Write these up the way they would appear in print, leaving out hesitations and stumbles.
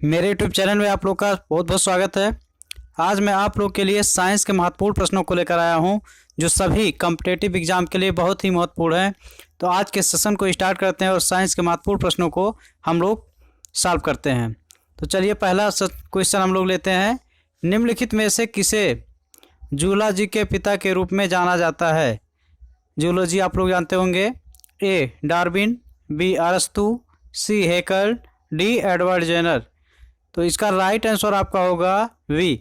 मेरे YouTube channel में आप लोग का बहुत बहुत स्वागत है। आज मैं आप लोग के लिए साइंस के महत्वपूर्ण प्रश्नों को लेकर आया हूं, जो सभी कॉम्पिटिटिव एग्जाम के लिए बहुत ही महत्वपूर्ण है। तो आज के सेशन को स्टार्ट करते हैं और साइंस के महत्वपूर्ण प्रश्नों को हम लोग सॉल्व करते हैं। तो चलिए पहला क्वेश्चन हम लोग लेते हैं। निम्नलिखित में से किसे जूलॉजी के पिता के रूप में जाना जाता है? जूलॉजी आप लोग जानते होंगे। ए डार्विन, बी अरस्तु, सी हेकल, डी एडवर्ड जेनर। तो इसका राइट आंसर आपका होगा वी।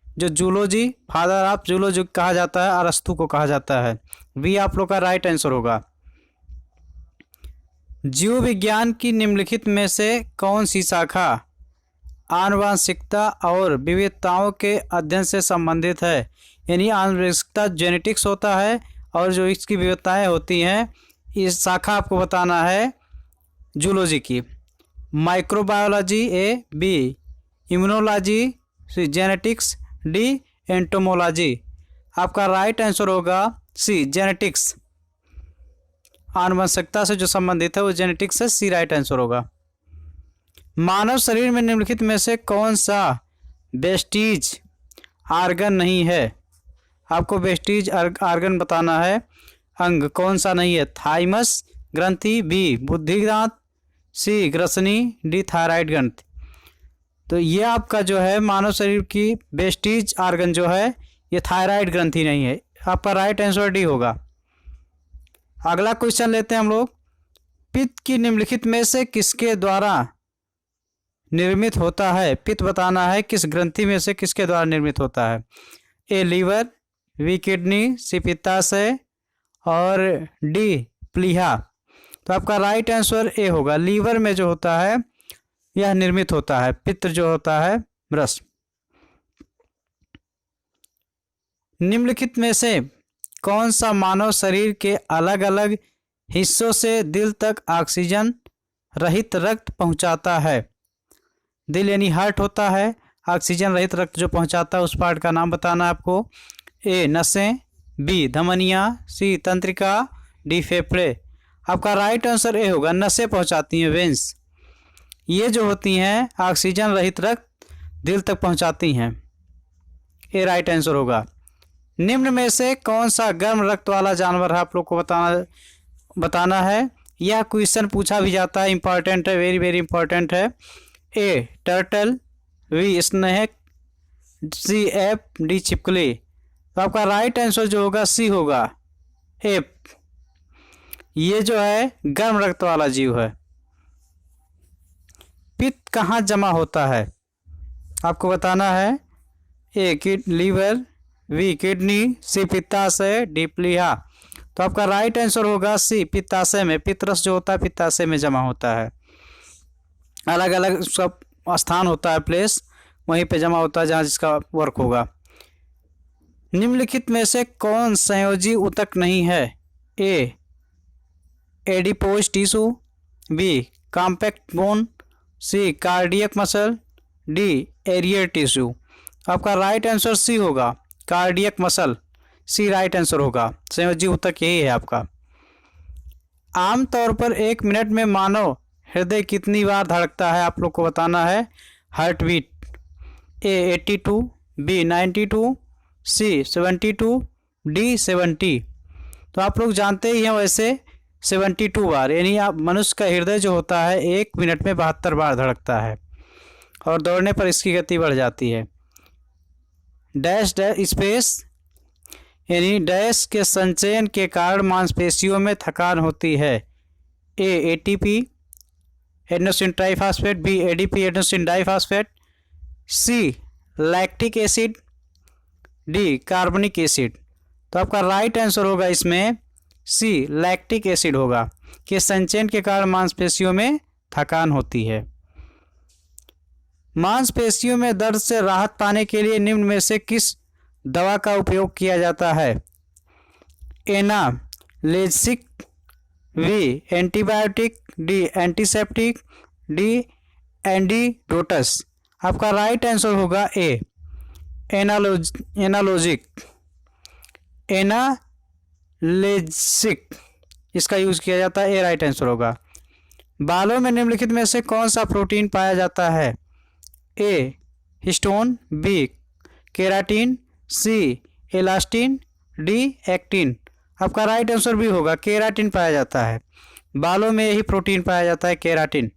जो जूलॉजी, फादर ऑफ जूलॉजी कहा जाता है, अरस्तु को कहा जाता है। वी आप लोग का राइट आंसर होगा। जीव विज्ञान की निम्नलिखित में से कौन सी शाखा आनुवंशिकता और विविधताओं के अध्ययन से संबंधित है? यानी आनुवंशिकता जेनेटिक्स होता है और जो इसकी विविधताएं होती हैं, इस शाखा आपको बताना है जूलॉजी की। माइक्रोबायोलॉजी ए, बी इम्यूनोलॉजी, सी जेनेटिक्स, डी एंटोमोलॉजी। आपका राइट आंसर होगा सी जेनेटिक्स। आनुवंशिकता से जो संबंधित है वो जेनेटिक्स से सी राइट आंसर होगा। मानव शरीर में निम्नलिखित में से कौन सा वेस्टीज आर्गन नहीं है? आपको वेस्टीज आर्गन बताना है। अंग कौन सा नहीं है? थाइमस ग्रंथि, बी बुद्धिदांत, सी ग्रसनी, डी थायराइड ग्रंथि। तो ये आपका जो है मानव शरीर की वेस्टीज आर्गन जो है ये थायराइड ग्रंथि नहीं है। आपका राइट आंसर डी होगा। अगला क्वेश्चन लेते हैं हम लोग। पित्त की निम्नलिखित में से किसके द्वारा निर्मित होता है? पित्त बताना है किस ग्रंथि में से किसके द्वारा निर्मित होता है। ए लीवर, बी किडनी, सी पित्ताशय और डी प्लीहा। तो आपका राइट आंसर ए होगा। लीवर में जो होता है यह निर्मित होता है पित्त जो होता है रस। निम्नलिखित में से कौन सा मानव शरीर के अलग अलग हिस्सों से दिल तक ऑक्सीजन रहित रक्त पहुंचाता है? दिल यानी हार्ट होता है, ऑक्सीजन रहित रक्त जो पहुंचाता है उस पार्ट का नाम बताना है आपको। ए नसें, बी धमनियाँ, सी तंत्रिका, डी फेफड़े। आपका राइट आंसर ए होगा। नसें पहुंचाती हैं, वेंस। ये जो होती हैं ऑक्सीजन रहित रक्त दिल तक पहुंचाती हैं। ए राइट आंसर होगा। निम्न में से कौन सा गर्म रक्त वाला जानवर है? आप लोग को बताना है। यह क्वेश्चन पूछा भी जाता है, इंपॉर्टेंट है, वेरी वेरी इंपॉर्टेंट है। ए टर्टल, बी स्नेक, सी एप, डी छिपकली। तो आपका राइट आंसर जो होगा सी होगा, एप। ये जो है गर्म रक्त वाला जीव है। पित्त कहाँ जमा होता है? आपको बताना है। ए लीवर, बी किडनी, सी पित्ताशय, डी प्लीहा। तो आपका राइट आंसर होगा सी पित्ताशय में। पित्तरस जो होता है पित्ताशय में जमा होता है। अलग अलग सब स्थान होता है, प्लेस, वहीं पे जमा होता है जहाँ जिसका वर्क होगा। निम्नलिखित में से कौन संयोजी ऊतक नहीं है? A adipose tissue, B compact bone, C cardiac muscle, D areolar tissue. आपका राइट आंसर सी होगा, cardiac muscle. C right answer होगा। संयोजी ऊतक यही है आपका। आमतौर पर 1 मिनट में मानव हृदय कितनी बार धड़कता है? आप लोग को बताना है। Heartbeat. A 82, B 92, C 72, D 70। तो आप लोग जानते ही हैं वैसे 72 बार, यानी आप मनुष्य का हृदय जो होता है 1 मिनट में 72 बार धड़कता है और दौड़ने पर इसकी गति बढ़ जाती है। डैश डैश स्पेस यानी डैश के संचयन के कारण मांसपेशियों में थकान होती है। A ATP adenosine triphosphate, B ADP adenosine diphosphate, C lactic acid, D कार्बनिक एसिड। तो आपका राइट आंसर होगा इसमें सी लैक्टिक एसिड होगा, कि संचयन के कारण मांसपेशियों में थकान होती है। मांसपेशियों में दर्द से राहत पाने के लिए निम्न में से किस दवा का उपयोग किया जाता है? Analgesic, B antibiotic, D antiseptic, D antidotes. आपका राइट आंसर होगा ए एनालोजिक। एनाल्जेसिक इसका यूज किया जाता है। ए राइट आंसर होगा। बालों में निम्नलिखित में से कौन सा प्रोटीन पाया जाता है? ए हिस्टोन, बी केराटिन, सी इलास्टिन, डी एक्टिन। आपका राइट आंसर भी होगा, केराटिन पाया जाता है। बालों में यही प्रोटीन पाया जाता है, केराटिन।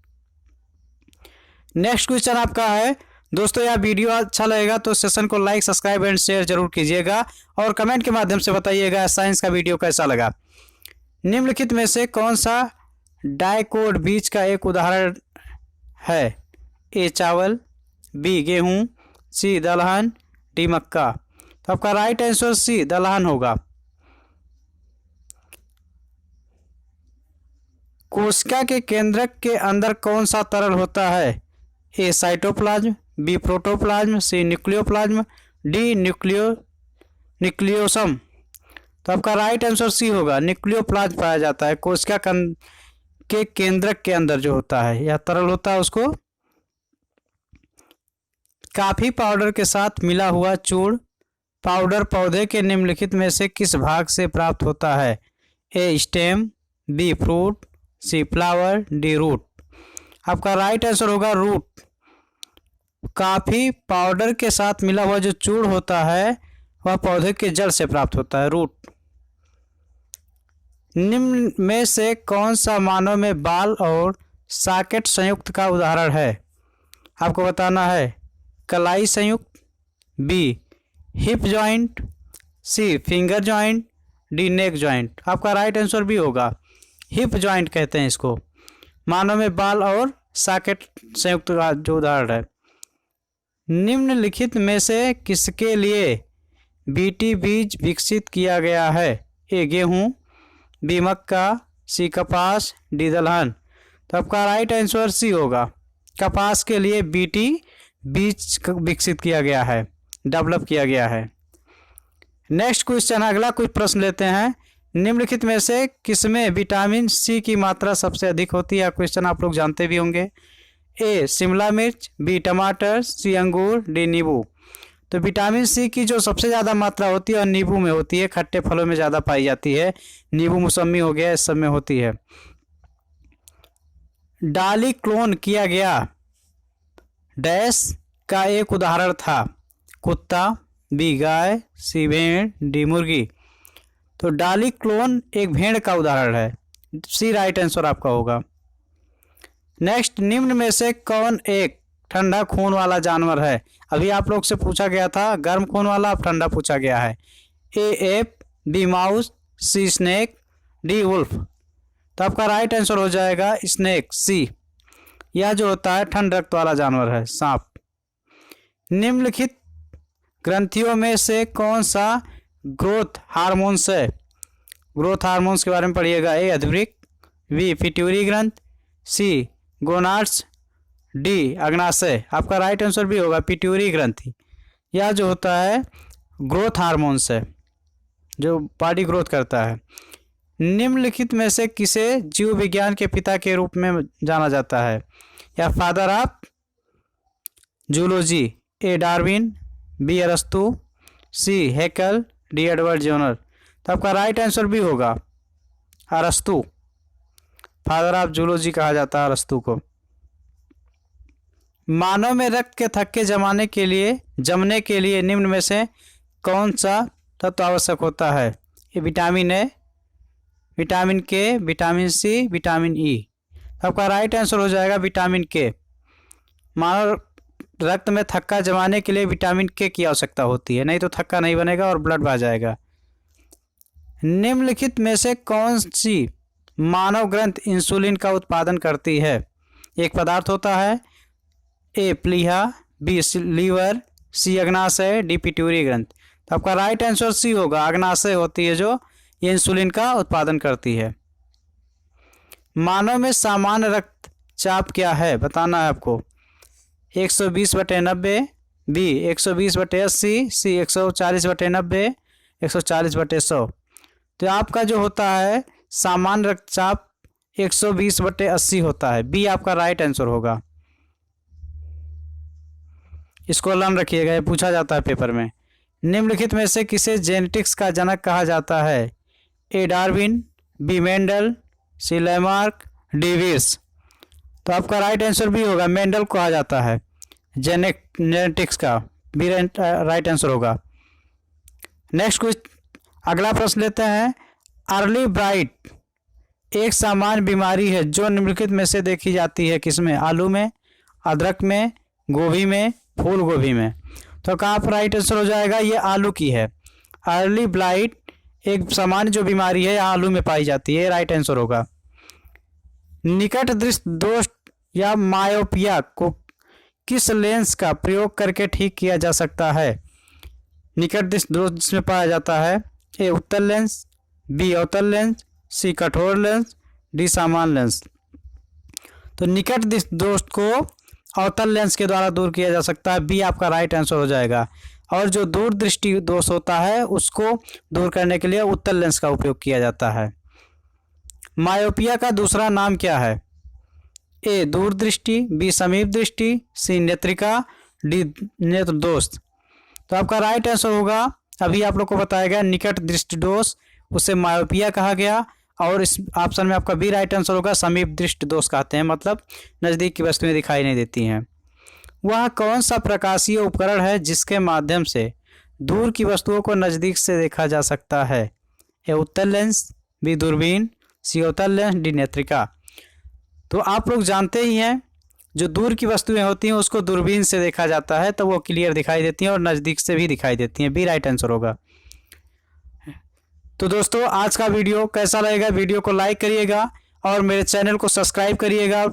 नेक्स्ट क्वेश्चन आपका है दोस्तों, यह वीडियो अच्छा लगेगा तो सेशन को लाइक, सब्सक्राइब एंड शेयर जरूर कीजिएगा और कमेंट के माध्यम से बताइएगा साइंस का वीडियो कैसा लगा। निम्नलिखित में से कौन सा डाइकोट बीज का एक उदाहरण है? ए चावल, बी गेहूं, सी दलहन, डी मक्का। तो आपका राइट आंसर सी दलहन होगा। कोशिका के केंद्रक के अंदर कौन सा तरल होता है? ए साइटोप्लाज्म, बी प्रोटोप्लाज्म, सी न्यूक्लियोप्लाज्म, डी न्यूक्लियोसम। तो आपका राइट आंसर सी होगा, न्यूक्लियोप्लाज्म पाया जाता है कोशिका के केंद्रक के अंदर जो होता है, यह तरल होता है उसको। कॉफी पाउडर के साथ मिला हुआ चूर्ण पाउडर पौधे के निम्नलिखित में से किस भाग से प्राप्त होता है? ए स्टेम, बी फ्रूट, सी फ्लावर, डी रूट। आपका राइट आंसर होगा रूट। कॉफी पाउडर के साथ मिला हुआ जो चूर्ण होता है वह पौधे के जड़ से प्राप्त होता है, रूट। निम्न में से कौन सा मानव में बाल और सॉकेट संयुक्त का उदाहरण है? आपको बताना है कलाई संयुक्त, बी हिप जॉइंट, सी फिंगर जॉइंट, डी नेक जॉइंट। आपका राइट आंसर भी होगा, हिप जॉइंट कहते हैं इसको। मानव में बाल और सॉकेट संयुक्त का जो उदाहरण है। निम्नलिखित में से किसके लिए बीटी बीज विकसित किया गया है? ए गेहूं, बी मक्का, सी कपास, डी दलहन। तो आपका राइट आंसर सी होगा, कपास के लिए बीटी बीज विकसित किया गया है, डेवलप किया गया है। नेक्स्ट क्वेश्चन, अगला कुछ प्रश्न लेते हैं। निम्नलिखित में से किसमें विटामिन सी की मात्रा सबसे अधिक होती है? क्वेश्चन आप लोग जानते भी होंगे। ए शिमला मिर्च, बी टमाटर, सी अंगूर, डी नींबू। तो विटामिन सी की जो सबसे ज़्यादा मात्रा होती है और नींबू में होती है, खट्टे फलों में ज़्यादा पाई जाती है। नींबू मौसमी हो गया, इस सब में होती है। डाली क्लोन किया गया डैश का एक उदाहरण था? कुत्ता, बी गाय, सी भेड़, डी मुर्गी। तो डाली क्लोन एक भेड़ का उदाहरण है, सी राइट आंसर आपका होगा। नेक्स्ट, निम्न में से कौन एक ठंडा खून वाला जानवर है? अभी आप लोग से पूछा गया था गर्म खून वाला, अब ठंडा पूछा गया है। A ape, B mouse, C snake, D wolf. तो आपका राइट आंसर हो जाएगा स्नेक, सी। यह जो होता है ठंड रक्त वाला जानवर है, सांप। निम्नलिखित ग्रंथियों में से कौन सा ग्रोथ हार्मोन्स है? ग्रोथ हार्मोन्स के बारे में पढ़िएगा। ए अधवृक्क, बी पिट्यूटरी ग्रंथ, सी गोनाड्स, डी अग्नाशय। आपका राइट आंसर भी होगा पिट्यूटरी ग्रंथि। यह जो होता है ग्रोथ हार्मोन्स है, जो बॉडी ग्रोथ करता है। निम्नलिखित में से किसे जीव विज्ञान के पिता के रूप में जाना जाता है या father of zoology? A Darwin, B अरस्तु, C Haeckel, D Edward Jenner. तो आपका राइट आंसर भी होगा अरस्तु। फादर ऑफ जूलॉजी कहा जाता है अरस्तु को। मानव में रक्त के थक्के जमने के लिए निम्न में से कौन सा तत्व आवश्यक होता है? ये विटामिन ए, विटामिन के, विटामिन सी, विटामिन ई। आपका राइट आंसर हो जाएगा विटामिन के। मानव रक्त में थक्का जमाने के लिए विटामिन के की आवश्यकता होती है, नहीं तो थक्का नहीं बनेगा और ब्लड बह जाएगा। निम्नलिखित में से कौन सी मानव ग्रंथ इंसुलिन का उत्पादन करती है? एक पदार्थ होता है। ए प्लीहा, बी लीवर, सी अग्नाशय, डी पिट्यूटरी ग्रंथ। तो आपका राइट आंसर सी होगा, अग्नाशय होती है जो ये इंसुलिन का उत्पादन करती है। मानव में सामान्य रक्तचाप क्या है बताना है आपको। 120/90, बी 120/80, सी 140/90, 140/100। तो आपका जो होता है सामान्य रक्तचाप 120/80 होता है, बी आपका राइट आंसर होगा। इसको लर्न रखिएगा, ये पूछा जाता है पेपर में। निम्नलिखित में से किसे जेनेटिक्स का जनक कहा जाता है? ए डार्विन, बी मेंडल, सी लैमार्क, डी विर्स। तो आपका राइट आंसर भी होगा, मेंडल कहा जाता है। जेनेटिक्स का बी राइट आंसर होगा। नेक्स्ट कुछ अगला प्रश्न लेते हैं। अर्ली ब्राइट एक सामान्य बीमारी है जो निम्नलिखित में से देखी जाती है किसमें? आलू में, अदरक में, गोभी में, फूल गोभी में। तो कहाँ पर राइट आंसर हो जाएगा? ये आलू की है। अर्ली ब्लाइट एक सामान्य जो बीमारी है आलू में पाई जाती है, राइट आंसर होगा। निकट दृष्टि दोष या मायोपिया को किस लेंस का प्रयोग करके ठीक किया जा सकता है? निकट दृष्टि दोष जिसमें पाया जाता है, ए उत्तल लेंस, बी अवतल लेंस, सी कठोर लेंस, डी सामान्य लेंस। तो निकट दृष्टि दोष को अवतल लेंस के द्वारा दूर किया जा सकता है, बी आपका राइट आंसर हो जाएगा। और जो दूर दृष्टि दोष होता है उसको दूर करने के लिए उत्तल लेंस का उपयोग किया जाता है। मायोपिया का दूसरा नाम क्या है? ए दूरदृष्टि, बी समीप दृष्टि, सी नेत्रिका, डी नेत्र दोष। तो आपका राइट आंसर होगा, अभी आप लोग को बताया गया, निकट दृष्टि दोष, उसे मायोपिया कहा गया। और इस ऑप्शन में आपका बी राइट आंसर होगा, समीप दृष्टि दोष कहते हैं, मतलब नज़दीक की वस्तुएं दिखाई नहीं देती हैं। वह कौन सा प्रकाशीय उपकरण है जिसके माध्यम से दूर की वस्तुओं को नज़दीक से देखा जा सकता है? ए उत्तल लेंस, बी दूरबीन, सी अवतल लेंस, डी नेत्रिका। तो आप लोग जानते ही हैं, जो दूर की वस्तुएं होती हैं उसको दूरबीन से देखा जाता है तो वो क्लियर दिखाई देती हैं और नज़दीक से भी दिखाई देती हैं, बी राइट आंसर होगा। तो दोस्तों आज का वीडियो कैसा लगेगा? वीडियो को लाइक करिएगा और मेरे चैनल को सब्सक्राइब करिएगा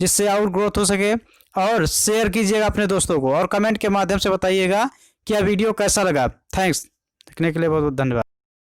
जिससे और ग्रोथ हो सके, और शेयर कीजिएगा अपने दोस्तों को, और कमेंट के माध्यम से बताइएगा कि यह वीडियो कैसा लगा। थैंक्स, देखने के लिए बहुत बहुत धन्यवाद।